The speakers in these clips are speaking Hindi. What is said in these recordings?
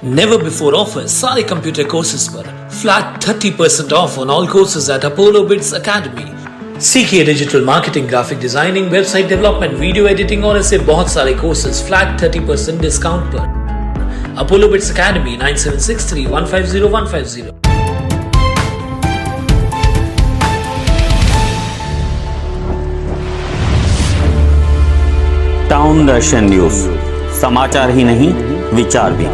Never before offers सारे कंप्यूटर कोर्सेज पर flat 30% off on all courses at Apollo Bits Academy. सीखिए digital marketing, graphic designing, website development, video editing और ऐसे बहुत सारे कोर्सेज फ्लैट 30% डिस्काउंट पर। Apollo Bits Academy 9763150150। Town Darshan news, समाचार ही नहीं विचार भी।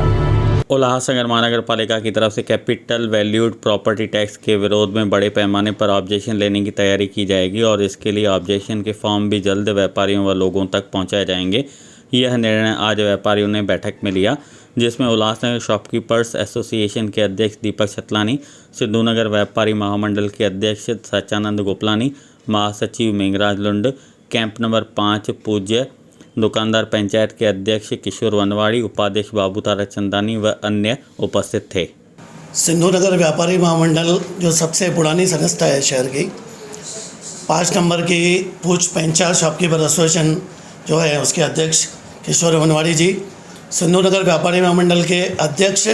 उल्लासनगर महानगर पालिका की तरफ से कैपिटल वैल्यूड प्रॉपर्टी टैक्स के विरोध में बड़े पैमाने पर ऑब्जेक्शन लेने की तैयारी की जाएगी और इसके लिए ऑब्जेक्शन के फॉर्म भी जल्द व्यापारियों व लोगों तक पहुंचाए जाएंगे। यह निर्णय आज व्यापारियों ने बैठक में लिया, जिसमें उल्लासनगर शॉपकीपर्स एसोसिएशन के अध्यक्ष दीपक छतलानी, सिद्धूनगर व्यापारी महामंडल के अध्यक्ष सच्चानंद गोपलानी, महासचिव मेघराज लुंड, कैंप नंबर 5 पूज्य दुकानदार पंचायत के अध्यक्ष किशोर वनवाड़ी, उपाध्यक्ष बाबू तारा चंदानी व अन्य उपस्थित थे। सिद्धूनगर व्यापारी महामंडल जो सबसे पुरानी संस्था है शहर की, 5 नंबर की पूछ पंचायत शॉपकीपर एसोसिएशन जो है उसके अध्यक्ष किशोर वनवाड़ी जी, सिद्धूनगर व्यापारी महामंडल के अध्यक्ष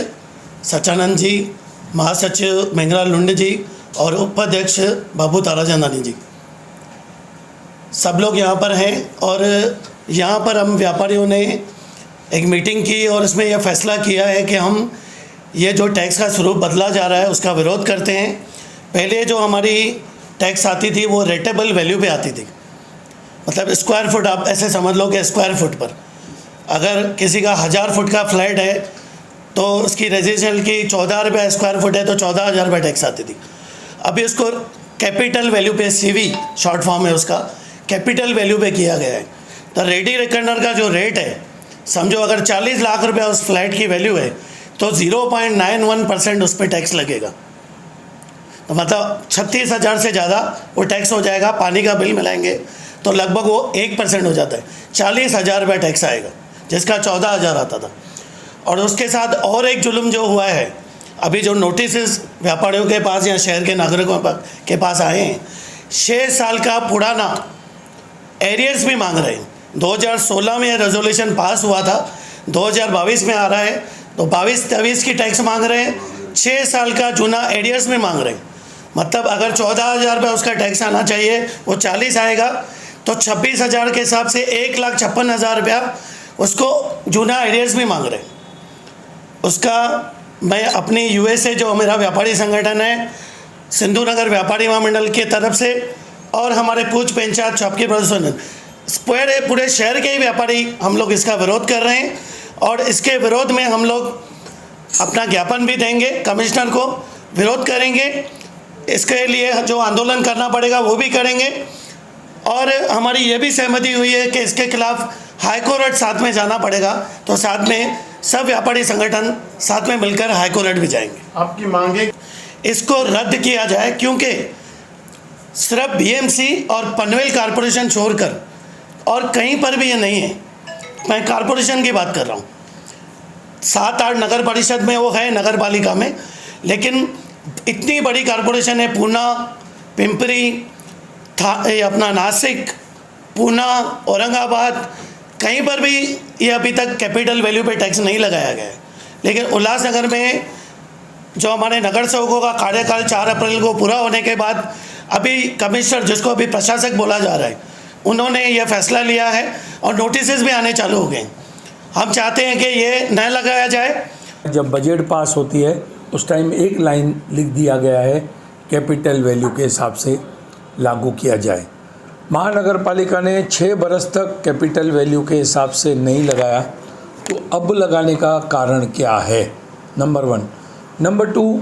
सच्चानंद जी, महासचिव मेघराज लुंड जी और उपाध्यक्ष बाबू तारा चंदानी जी, सब लोग यहाँ पर हैं। और यहाँ पर हम व्यापारियों ने एक मीटिंग की और इसमें यह फैसला किया है कि हम ये जो टैक्स का स्वरूप बदला जा रहा है उसका विरोध करते हैं। पहले जो हमारी टैक्स आती थी वो रेटेबल वैल्यू पे आती थी, मतलब स्क्वायर फुट, आप ऐसे समझ लो कि स्क्वायर फुट पर अगर किसी का 1000 फुट का फ्लैट है तो उसकी रेजिडेंशियल की 14 रुपये स्क्वायर फुट है तो 14,000 रुपये टैक्स आती थी। अभी उसको कैपिटल वैल्यू पे, CV शॉर्ट फॉर्म है उसका, कैपिटल वैल्यू पे किया गया है। तो रेडी रिकनर का जो रेट है, समझो अगर 40 लाख रुपया उस फ्लैट की वैल्यू है तो 0.91% उस पर टैक्स लगेगा। तो मतलब 36,000 से ज़्यादा वो टैक्स हो जाएगा। पानी का बिल मिलाएंगे तो लगभग वो 1% हो जाता है, 40,000 रुपया टैक्स आएगा, जिसका 14,000 आता था। और उसके साथ और एक जुल्म जो हुआ है, अभी जो नोटिस व्यापारियों के पास या शहर के नागरिकों के पास आए हैं, 6 साल का पुराना एरियर्स भी मांग रहे हैं। 2016 में रेजोल्यूशन पास हुआ था, 2022 में आ रहा है तो 22-23 की टैक्स मांग रहे हैं, 6 साल का जूना एरियर्स में मांग रहे हैं। मतलब अगर 14,000 रुपये उसका टैक्स आना चाहिए वो 40 आएगा, तो 26,000 के हिसाब से 1,56,000 रुपया उसको जूना एरियर्स में मांग रहे हैं। उसका मैं अपनी USA जो मेरा व्यापारी संगठन है, सिद्धूनगर व्यापारी महामंडल की तरफ से और हमारे पूछ पंचायत शॉपकीपर पूरे शहर के ही व्यापारी हम लोग इसका विरोध कर रहे हैं। और इसके विरोध में हम लोग अपना ज्ञापन भी देंगे, कमिश्नर को विरोध करेंगे। इसके लिए जो आंदोलन करना पड़ेगा वो भी करेंगे। और हमारी ये भी सहमति हुई है कि इसके खिलाफ हाईकोर्ट साथ में जाना पड़ेगा, तो साथ में सब व्यापारी संगठन साथ में मिलकर हाईकोर्ट भी जाएंगे। आपकी मांगे इसको रद्द किया जाए, क्योंकि सिर्फ BMC और पनवेल कॉरपोरेशन छोड़कर और कहीं पर भी ये नहीं है। मैं कॉरपोरेशन की बात कर रहा हूँ, 7-8 नगर परिषद में वो है, नगर पालिका में, लेकिन इतनी बड़ी कॉरपोरेशन है, पूना, पिंपरी, अपना नासिक, पूना, औरंगाबाद, कहीं पर भी ये अभी तक कैपिटल वैल्यू पे टैक्स नहीं लगाया गया है। लेकिन उल्लासनगर में जो हमारे नगर सेवकों का कार्यकाल 4 अप्रैल को पूरा होने के बाद अभी कमिश्नर, जिसको अभी प्रशासक बोला जा रहा है, उन्होंने यह फैसला लिया है और नोटिसेस भी आने चालू हो गए। हम चाहते हैं कि ये न लगाया जाए। जब बजट पास होती है उस टाइम एक लाइन लिख दिया गया है कैपिटल वैल्यू के हिसाब से लागू किया जाए। महानगर पालिका ने 6 बरस तक कैपिटल वैल्यू के हिसाब से नहीं लगाया, तो अब लगाने का कारण क्या है? नंबर 1। नंबर 2,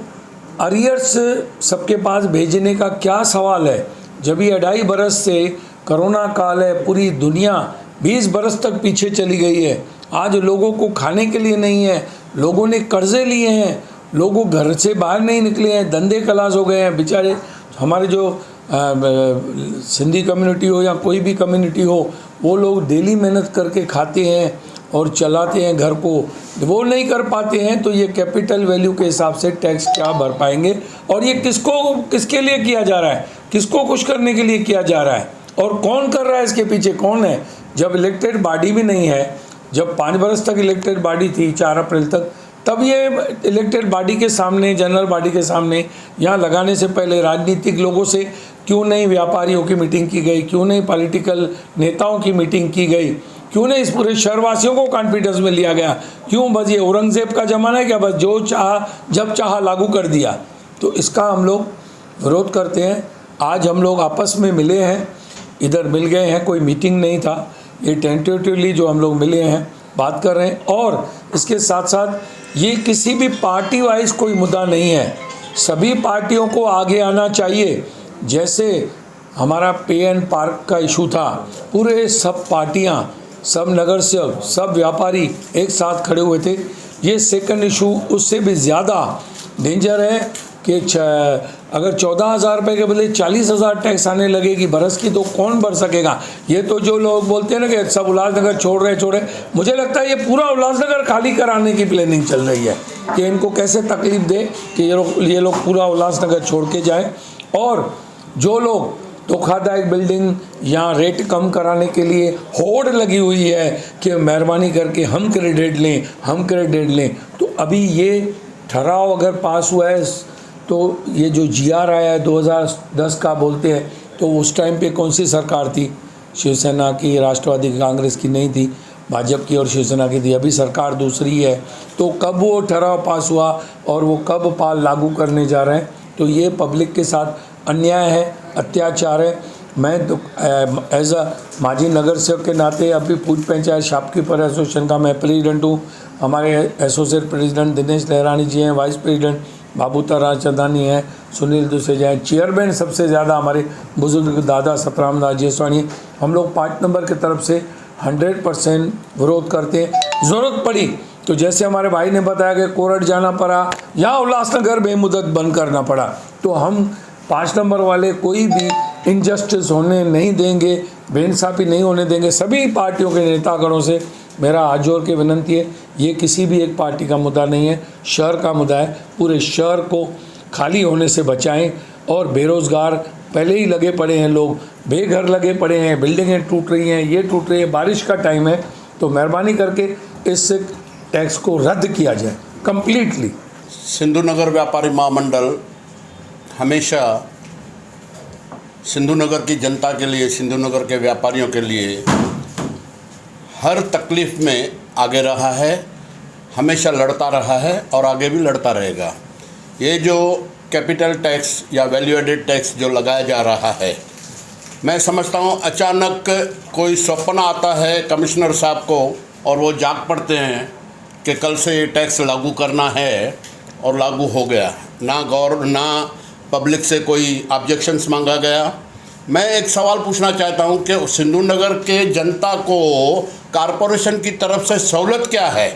अरियर्स सबके पास भेजने का क्या सवाल है, जब ये 2.5 बरस से कोरोना काल है, पूरी दुनिया 20 बरस तक पीछे चली गई है। आज लोगों को खाने के लिए नहीं है, लोगों ने कर्जे लिए हैं, लोगों घर से बाहर नहीं निकले हैं, धंधे खलास हो गए हैं। बेचारे हमारे जो सिंधी कम्युनिटी हो या कोई भी कम्युनिटी हो, वो लोग डेली मेहनत करके खाते हैं और चलाते हैं घर को, वो नहीं कर पाते हैं, तो ये कैपिटल वैल्यू के हिसाब से टैक्स क्या भर पाएंगे? और ये किसके लिए किया जा रहा है, किसको खुश करने के लिए किया जा रहा है और कौन कर रहा है? इसके पीछे कौन है? जब इलेक्टेड बॉडी भी नहीं है, जब 5 बरस तक इलेक्टेड बॉडी थी 4 अप्रैल तक, तब ये इलेक्टेड बॉडी के सामने, जनरल बॉडी के सामने, यहाँ लगाने से पहले राजनीतिक लोगों से क्यों नहीं व्यापारियों की मीटिंग की गई, क्यों नहीं पॉलिटिकल नेताओं की मीटिंग की गई, क्यों नहीं इस पूरे शहरवासियों को कॉन्फिडेंस में लिया गया, क्यों बस ये औरंगजेब का ज़माना है क्या, बस जो चाहा जब चाहा लागू कर दिया। तो इसका हम लोग विरोध करते हैं। आज हम लोग आपस में मिले हैं, इधर मिल गए हैं, कोई मीटिंग नहीं था, ये टेंटेटिवली जो हम लोग मिले हैं बात कर रहे हैं। और इसके साथ साथ ये किसी भी पार्टी वाइज कोई मुद्दा नहीं है, सभी पार्टियों को आगे आना चाहिए। जैसे हमारा पे एंड पार्क का इशू था, पूरे सब पार्टियां, सब नगर सेवक, सब व्यापारी एक साथ खड़े हुए थे। ये सेकंड इशू उससे भी ज़्यादा डेंजर है कि अगर 14,000 रुपये के बदले 40,000 टैक्स आने लगेगी बरस की, तो कौन भर सकेगा। ये तो जो लोग बोलते हैं ना कि सब उल्लासनगर छोड़ रहे, मुझे लगता है ये पूरा उल्लासनगर खाली कराने की प्लानिंग चल रही है कि इनको कैसे तकलीफ दे कि ये लोग पूरा उल्लासनगर छोड़ के जाएं। और जो लोग धोखादायक बिल्डिंग या रेट कम कराने के लिए होड़ लगी हुई है कि मेहरबानी करके हम क्रेडिट लें, तो अभी ये ठहराव अगर पास हुआ है तो ये जो GR आया है 2010 का बोलते हैं, तो उस टाइम पे कौन सी सरकार थी, शिवसेना की, राष्ट्रवादी की, कांग्रेस की नहीं थी, भाजपा की और शिवसेना की थी। अभी सरकार दूसरी है, तो कब वो ठहराव पास हुआ और वो कब लागू करने जा रहे हैं। तो ये पब्लिक के साथ अन्याय है, अत्याचार है। मैं एज अ माजी नगर सेवक के नाते अभी पूज पंचायत शॉपकीपर एसोसिएशन का मैं प्रेसिडेंट हूँ। हमारे एसोसिएट प्रेसिडेंट दिनेश लहरानी जी हैं, वाइस प्रेसिडेंट बाबूता राजचंदानी हैं, सुनील दुसेजा हैं, चेयरमैन सबसे ज़्यादा हमारे बुजुर्ग दादा सतराम दास जेसवानी। हम लोग 5 नंबर की तरफ से 100% विरोध करते हैं। ज़रूरत पड़ी तो जैसे हमारे भाई ने बताया कि कोरट जाना पड़ा या उल्लासनगर बेमुदत बंद करना पड़ा, तो हम 5 नंबर वाले कोई भी इनजस्टिस होने नहीं देंगे, बेइंसाफ़ी नहीं होने देंगे। सभी पार्टियों के नेतागणों से मेरा हाथ जोड़ के विनंती है, ये किसी भी एक पार्टी का मुद्दा नहीं है, शहर का मुद्दा है। पूरे शहर को खाली होने से बचाएं। और बेरोज़गार पहले ही लगे पड़े हैं, लोग बेघर लगे पड़े हैं, बिल्डिंगें टूट रही हैं, ये टूट रही है, बारिश का टाइम है, तो मेहरबानी करके इस टैक्स को रद्द किया जाए कम्प्लीटली। सिंधु नगर व्यापारी महामंडल हमेशा सिंधु नगर की जनता के लिए, सिंधु नगर के व्यापारियों के लिए हर तकलीफ़ में आगे रहा है, हमेशा लड़ता रहा है और आगे भी लड़ता रहेगा। ये जो कैपिटल टैक्स या वैल्यू एडेड टैक्स जो लगाया जा रहा है, मैं समझता हूँ अचानक कोई सपना आता है कमिश्नर साहब को और वो जाग पड़ते हैं कि कल से ये टैक्स लागू करना है और लागू हो गया। ना पब्लिक से कोई ऑब्जेक्शंस मांगा गया। मैं एक सवाल पूछना चाहता हूं कि सिंधु नगर के जनता को कारपोरेशन की तरफ से सहूलत क्या है?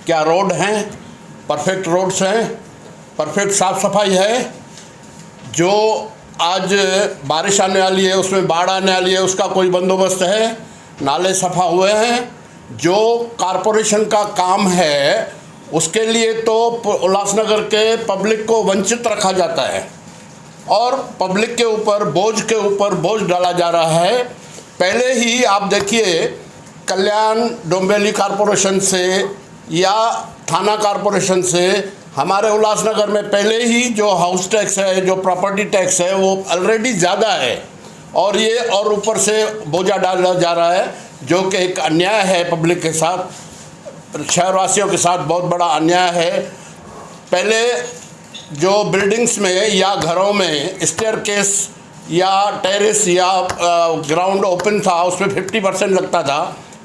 क्या रोड हैं, परफेक्ट रोड्स हैं, परफेक्ट साफ़ सफाई है? जो आज बारिश आने वाली है, उसमें बाढ़ आने वाली है, उसका कोई बंदोबस्त है? नाले सफा हुए हैं? जो कारपोरेशन का काम है उसके लिए तो उल्लासनगर के पब्लिक को वंचित रखा जाता है और पब्लिक के ऊपर बोझ डाला जा रहा है। पहले ही आप देखिए, कल्याण डोंबिवली कॉरपोरेशन से या थाना कॉरपोरेशन से हमारे उल्लासनगर में पहले ही जो हाउस टैक्स है, जो प्रॉपर्टी टैक्स है, वो ऑलरेडी ज़्यादा है और ये और ऊपर से बोझा डाला जा रहा है, जो कि एक अन्याय है पब्लिक के साथ, शहरवासियों के साथ बहुत बड़ा अन्याय है। पहले जो बिल्डिंग्स में या घरों में स्टेयरकेस या टेरेस या ग्राउंड ओपन था, उसमें 50% लगता था,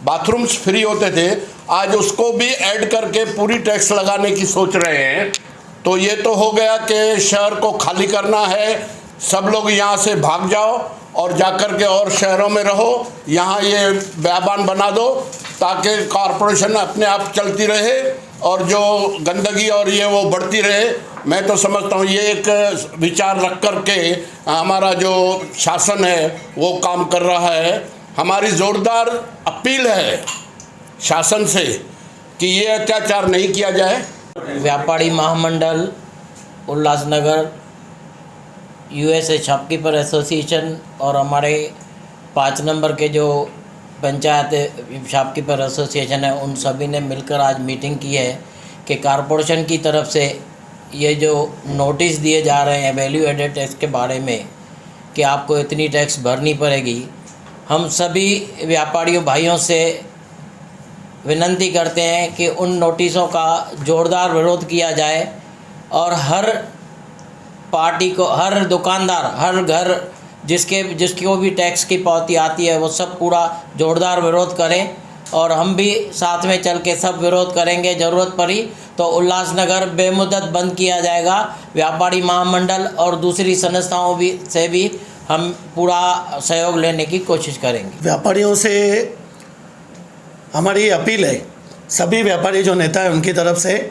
बाथरूम्स फ्री होते थे, आज उसको भी ऐड करके पूरी टैक्स लगाने की सोच रहे हैं। तो ये तो हो गया कि शहर को खाली करना है, सब लोग यहाँ से भाग जाओ और जाकर के और शहरों में रहो, यहाँ ये बयाबान बना दो ताकि कॉरपोरेशन अपने आप चलती रहे और जो गंदगी और ये वो बढ़ती रहे। मैं तो समझता हूँ ये एक विचार रख कर के हमारा जो शासन है वो काम कर रहा है। हमारी ज़ोरदार अपील है शासन से कि ये अत्याचार नहीं किया जाए। व्यापारी महामंडल उल्लासनगर, यूएसए शॉपकीपर एसोसिएशन और हमारे 5 नंबर के जो पंचायत शॉपकीपर एसोसिएशन है, उन सभी ने मिलकर आज मीटिंग की है कि कॉरपोरेशन की तरफ से ये जो नोटिस दिए जा रहे हैं वैल्यू एडेड टैक्स के बारे में कि आपको इतनी टैक्स भरनी पड़ेगी, हम सभी व्यापारियों भाइयों से विनती करते हैं कि उन नोटिसों का ज़ोरदार विरोध किया जाए और हर पार्टी को, हर दुकानदार, हर घर जिसको भी टैक्स की पावती आती है वो सब पूरा ज़ोरदार विरोध करें और हम भी साथ में चल के सब विरोध करेंगे। ज़रूरत पड़ी तो उल्लासनगर बेमुद्दत बंद किया जाएगा। व्यापारी महामंडल और दूसरी संस्थाओं से भी हम पूरा सहयोग लेने की कोशिश करेंगे। व्यापारियों से हमारी अपील है, सभी व्यापारी जो नेता हैं उनकी तरफ से,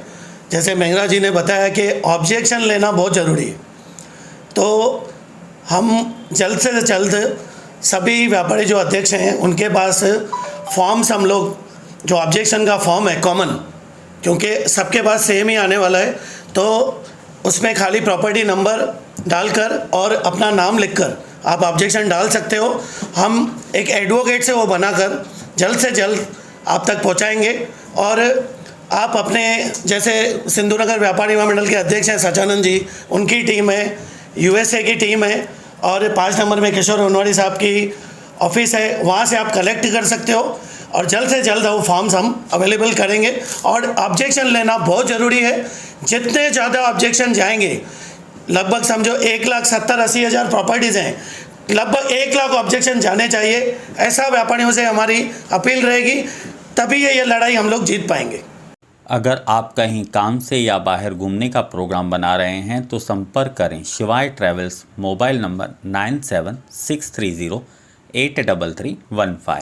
जैसे मेहरा जी ने बताया कि ऑब्जेक्शन लेना बहुत ज़रूरी है, तो हम जल्द से जल्द सभी व्यापारी जो अध्यक्ष हैं उनके पास फॉर्म्स, हम लोग जो ऑब्जेक्शन का फॉर्म है कॉमन, क्योंकि सबके पास सेम ही आने वाला है, तो उसमें खाली प्रॉपर्टी नंबर डालकर और अपना नाम लिखकर आप ऑब्जेक्शन डाल सकते हो। हम एक एडवोकेट से वो बनाकर जल्द से जल्द आप तक पहुंचाएंगे और आप अपने, जैसे सिंधु नगर व्यापारी महामंडल के अध्यक्ष हैं सचानंद जी, उनकी टीम है, यूएसए की टीम है और 5 नंबर में किशोर वनवारी साहब की ऑफिस है, वहाँ से आप कलेक्ट कर सकते हो और जल्द से जल्द वो फॉर्म्स हम अवेलेबल करेंगे। और ऑब्जेक्शन लेना बहुत ज़रूरी है। जितने ज़्यादा ऑब्जेक्शन जाएंगे, लगभग समझो 1,70,80,000 प्रॉपर्टीज़ हैं, लगभग 1 लाख ऑब्जेक्शन जाने चाहिए। ऐसा व्यापारियों से हमारी अपील रहेगी, तभी ये लड़ाई हम लोग जीत पाएंगे। अगर आप कहीं काम से या बाहर घूमने का प्रोग्राम बना रहे हैं तो संपर्क करें शिवाय ट्रैवल्स, मोबाइल नंबर 9763083315।